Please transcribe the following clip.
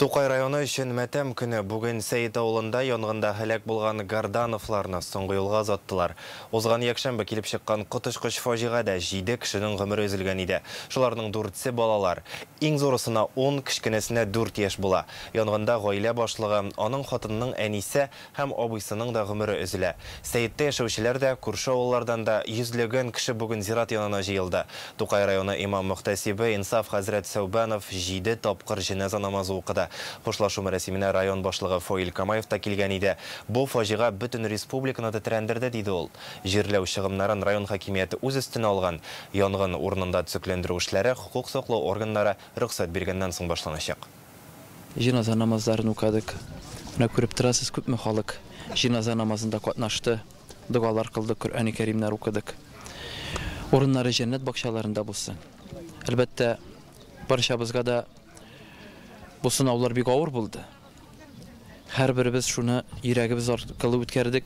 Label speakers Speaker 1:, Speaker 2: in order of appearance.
Speaker 1: Тукай районы үшін мәтәм күні бүгін Сәйет ауылында янгында хәләк булган Гардановларны соңгы юлга озаттылар. Озган якшәмбе килеп чыккан котышкыч фаҗигада 7 кешенең гомере өзелгән иде. Шуларның 4-се балалар. Иң зурысына 10, кичкенәсенә 4 яшь була. Янгында гаилә башлыгы, аның хатынының әнисе һәм абыйсының да гомере өзелә. Сәйеттә яшәүчеләр дә, күрше авыллардан да йөзләгән кеше бүгін зират янына җыелды. Тукай районы имам мөхтәсибе Инсаф хәзрәт Сәүбанов 7 тапкыр җеназа намазы укыды. Хушлашу мәрәсименә район башлыгы Фоил Камаев та килгән иде. Бу фаҗига бөтен республиканы тетрәндерде диде ул. Җирләү чыгымнарын район хакимияте үз өстенә алган. Янгын урынында төзекләндерү эшләре хукук саклау органнары рөхсәт биргәннән соң башланачак.
Speaker 2: Җеназа намазларын укыдык. Менә күреп торасыз, күпме халык җеназа намазында катнашты. Дугалар кылдык, Коръәни Кәримнәр укыдык. Урыннары җәннәт бакчаларында булсын. Әлбәттә, барчабызга да бу сынаулар бик авыр булды. Һәрберебез шуны йөрәгебез аркылы үткәрдек.